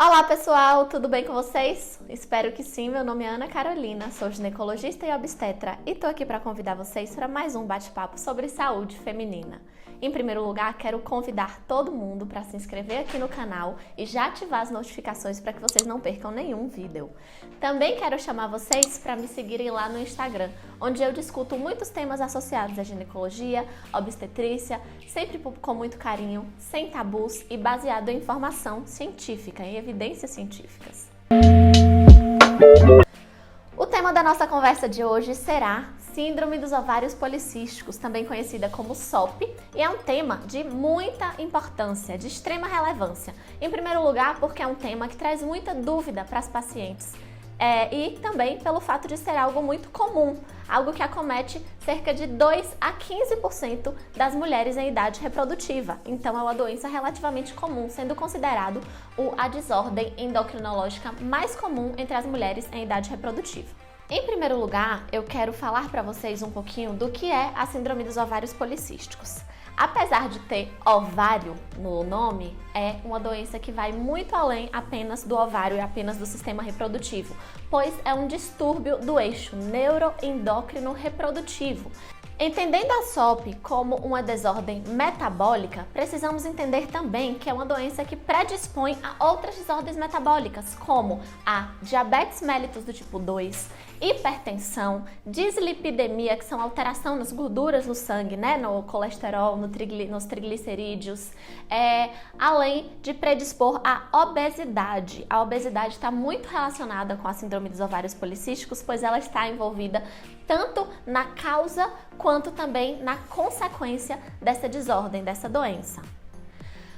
Olá pessoal, tudo bem com vocês? Espero que sim, meu nome é Ana Carolina, sou ginecologista e obstetra e tô aqui para convidar vocês para mais um bate-papo sobre saúde feminina. Em primeiro lugar, quero convidar todo mundo para se inscrever aqui no canal e já ativar as notificações para que vocês não percam nenhum vídeo. Também quero chamar vocês para me seguirem lá no Instagram, onde eu discuto muitos temas associados à ginecologia, obstetrícia, sempre com muito carinho, sem tabus e baseado em informação científica, em evidências científicas. O tema da nossa conversa de hoje será Síndrome dos Ovários Policísticos, também conhecida como SOP, e é um tema de muita importância, de extrema relevância. Em primeiro lugar, porque é um tema que traz muita dúvida para as pacientes. E também pelo fato de ser algo muito comum, algo que acomete cerca de 2 a 15% das mulheres em idade reprodutiva. Então é uma doença relativamente comum, sendo considerado a desordem endocrinológica mais comum entre as mulheres em idade reprodutiva. Em primeiro lugar, eu quero falar para vocês um pouquinho do que é a síndrome dos ovários policísticos. Apesar de ter ovário no nome, é uma doença que vai muito além apenas do ovário e apenas do sistema reprodutivo, pois é um distúrbio do eixo neuroendócrino reprodutivo. Entendendo a SOP como uma desordem metabólica, precisamos entender também que é uma doença que predispõe a outras desordens metabólicas, como a diabetes mellitus do tipo 2, hipertensão, dislipidemia, que são alteração nas gorduras no sangue, no colesterol, nos triglicerídeos, além de predispor à obesidade. A obesidade está muito relacionada com a síndrome dos ovários policísticos, pois ela está envolvida tanto na causa quanto também na consequência dessa desordem, dessa doença.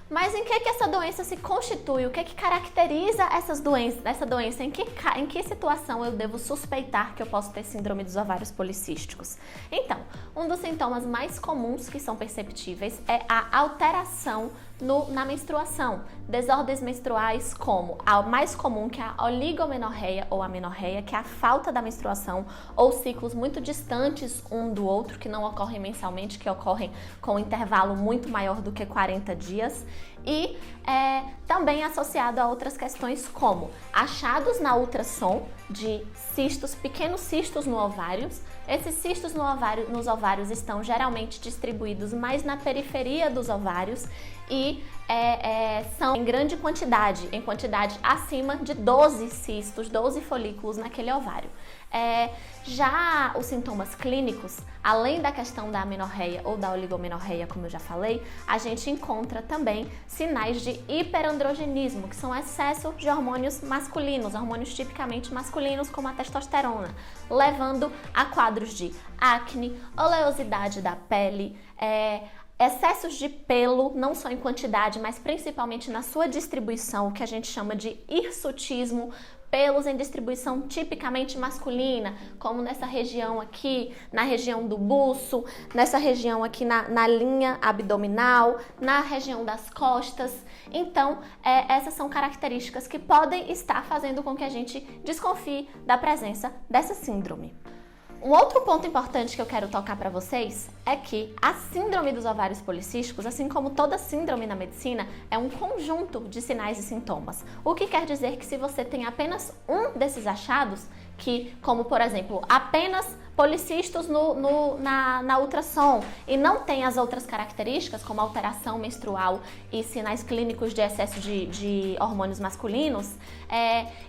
Mas em que essa doença se constitui? O que caracteriza essa doença? Em que situação eu devo suspeitar que eu posso ter síndrome dos ovários policísticos? Então, um dos sintomas mais comuns que são perceptíveis é a alteração na menstruação. Desordens menstruais como a mais comum, que é a oligomenorreia ou amenorreia, que é a falta da menstruação, ou ciclos muito distantes um do outro, que não ocorrem mensalmente, que ocorrem com um intervalo muito maior do que 40 dias. E também associado a outras questões como achados na ultrassom de cistos, pequenos cistos no ovário. Esses cistos nos ovários estão geralmente distribuídos mais na periferia dos ovários e são em grande quantidade, em quantidade acima de 12 cistos, 12 folículos naquele ovário. Já os sintomas clínicos, além da questão da amenorreia ou da oligomenorreia, como eu já falei, a gente encontra também sinais de hiperandrogenismo, que são excesso de hormônios masculinos, hormônios tipicamente masculinos, como a testosterona, levando a quadros de acne, oleosidade da pele, excessos de pelo, não só em quantidade, mas principalmente na sua distribuição, o que a gente chama de hirsutismo, pelos em distribuição tipicamente masculina, como nessa região aqui, na região do buço, nessa região aqui na linha abdominal, na região das costas. Então, essas são características que podem estar fazendo com que a gente desconfie da presença dessa síndrome. Um outro ponto importante que eu quero tocar para vocês é que a síndrome dos ovários policísticos, assim como toda síndrome na medicina, é um conjunto de sinais e sintomas. O que quer dizer que se você tem apenas um desses achados, como por exemplo, apenas policistos na ultrassom e não tem as outras características, como alteração menstrual e sinais clínicos de excesso de hormônios masculinos,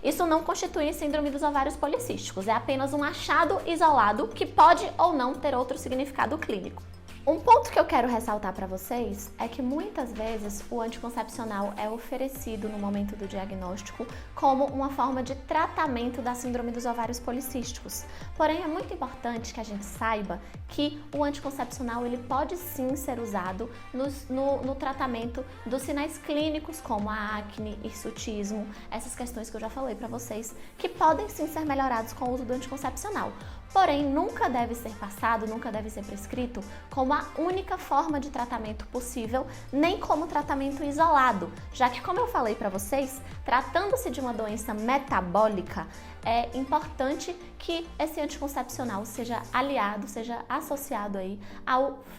isso não constitui síndrome dos ovários policísticos, é apenas um achado isolado que pode ou não ter outro significado clínico. Um ponto que eu quero ressaltar para vocês é que muitas vezes o anticoncepcional é oferecido no momento do diagnóstico como uma forma de tratamento da síndrome dos ovários policísticos. Porém, é muito importante que a gente saiba que o anticoncepcional ele pode sim ser usado no tratamento dos sinais clínicos como a acne, hirsutismo, essas questões que eu já falei para vocês, que podem sim ser melhorados com o uso do anticoncepcional. porém nunca deve ser passado, nunca deve ser prescrito como a única forma de tratamento possível, nem como tratamento isolado, já que, como eu falei para vocês, tratando-se de uma doença metabólica, é importante que esse anticoncepcional seja aliado, seja associado aí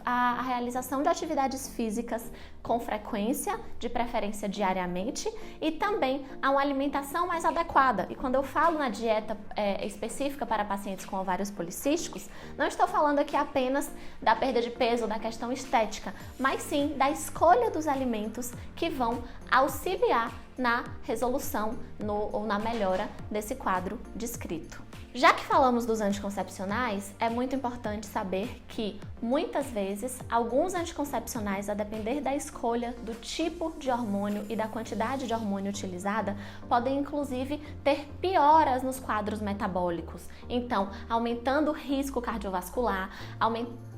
à realização de atividades físicas com frequência, de preferência diariamente, e também a uma alimentação mais adequada. E quando eu falo na dieta específica para pacientes com ovários policísticos, não estou falando aqui apenas da perda de peso, da questão estética, mas sim da escolha dos alimentos que vão auxiliar na resolução ou na melhora desse quadro descrito. Já que falamos dos anticoncepcionais, é muito importante saber que, muitas vezes, alguns anticoncepcionais, a depender da escolha, do tipo de hormônio e da quantidade de hormônio utilizada, podem inclusive ter pioras nos quadros metabólicos. Então, aumentando o risco cardiovascular,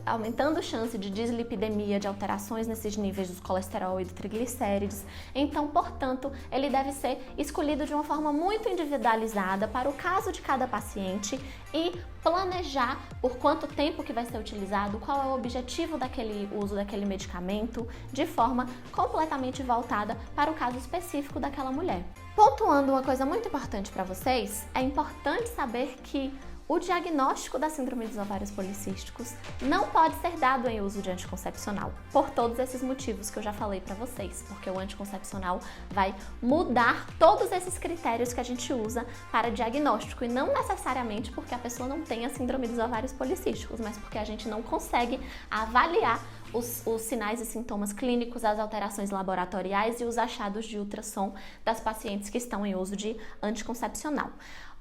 aumentando a chance de dislipidemia, de alterações nesses níveis do colesterol e do triglicérides. Então, portanto, ele deve ser escolhido de uma forma muito individualizada para o caso de cada paciente e planejar por quanto tempo que vai ser utilizado, qual é o objetivo daquele uso daquele medicamento, de forma completamente voltada para o caso específico daquela mulher. Pontuando uma coisa muito importante para vocês, é importante saber que o diagnóstico da síndrome dos ovários policísticos não pode ser dado em uso de anticoncepcional, por todos esses motivos que eu já falei para vocês, porque o anticoncepcional vai mudar todos esses critérios que a gente usa para diagnóstico, e não necessariamente porque a pessoa não tem a síndrome dos ovários policísticos, mas porque a gente não consegue avaliar os sinais e sintomas clínicos, as alterações laboratoriais e os achados de ultrassom das pacientes que estão em uso de anticoncepcional.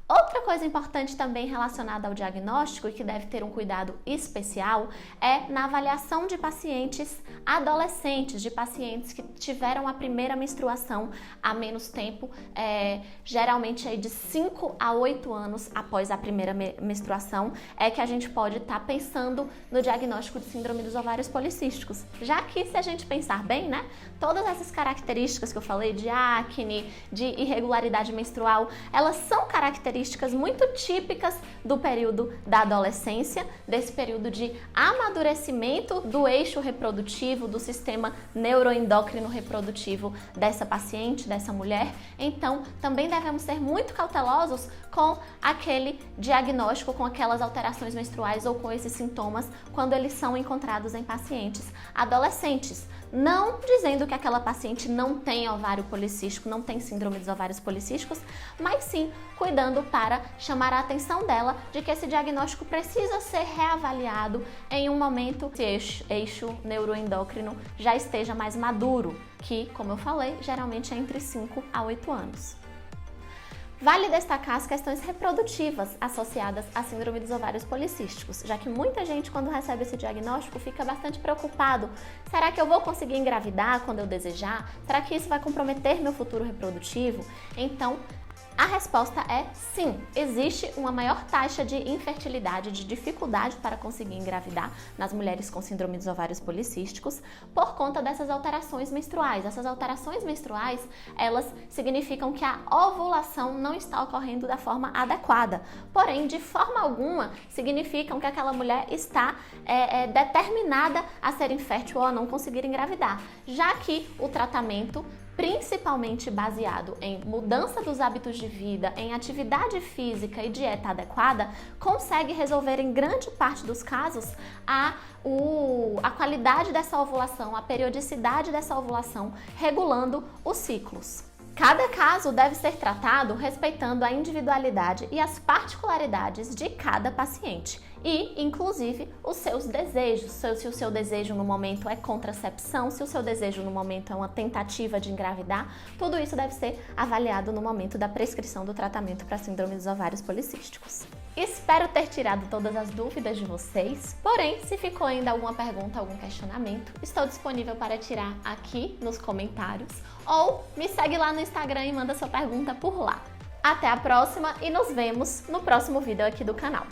Outra coisa importante também relacionada ao diagnóstico e que deve ter um cuidado especial é na avaliação de pacientes adolescentes, de pacientes que tiveram a primeira menstruação há menos tempo, geralmente aí de 5 a 8 anos após a primeira menstruação, é que a gente pode estar pensando no diagnóstico de síndrome dos ovários policísticos. Já que, se a gente pensar bem, né, todas essas características que eu falei de acne, de irregularidade menstrual, elas são características muito típicas do período da adolescência, desse período de amadurecimento do eixo reprodutivo, do sistema neuroendócrino reprodutivo dessa paciente, dessa mulher. Então, também devemos ser muito cautelosos com aquele diagnóstico, com aquelas alterações menstruais ou com esses sintomas quando eles são encontrados em pacientes adolescentes. Não dizendo que aquela paciente não tem ovário policístico, não tem síndrome dos ovários policísticos, mas sim cuidando para chamar a atenção dela de que esse diagnóstico precisa ser reavaliado em um momento que esse eixo neuroendócrino já esteja mais maduro, que, como eu falei, geralmente é entre 5 a 8 anos. Vale destacar as questões reprodutivas associadas à síndrome dos ovários policísticos, já que muita gente, quando recebe esse diagnóstico, fica bastante preocupado. Será que eu vou conseguir engravidar quando eu desejar? Será que isso vai comprometer meu futuro reprodutivo? Então, a resposta é sim, existe uma maior taxa de infertilidade, de dificuldade para conseguir engravidar nas mulheres com síndrome dos ovários policísticos por conta dessas alterações menstruais. Essas alterações menstruais, elas significam que a ovulação não está ocorrendo da forma adequada, porém, de forma alguma, significam que aquela mulher está determinada a ser infértil ou a não conseguir engravidar, já que o tratamento, principalmente baseado em mudança dos hábitos de vida, em atividade física e dieta adequada, consegue resolver em grande parte dos casos a qualidade dessa ovulação, a periodicidade dessa ovulação, regulando os ciclos. Cada caso deve ser tratado respeitando a individualidade e as particularidades de cada paciente e, inclusive, os seus desejos. Se o seu desejo no momento é contracepção, se o seu desejo no momento é uma tentativa de engravidar, tudo isso deve ser avaliado no momento da prescrição do tratamento para a síndrome dos ovários policísticos. Espero ter tirado todas as dúvidas de vocês, porém, se ficou ainda alguma pergunta, algum questionamento, estou disponível para tirar aqui nos comentários ou me segue lá no Instagram e manda sua pergunta por lá. Até a próxima e nos vemos no próximo vídeo aqui do canal.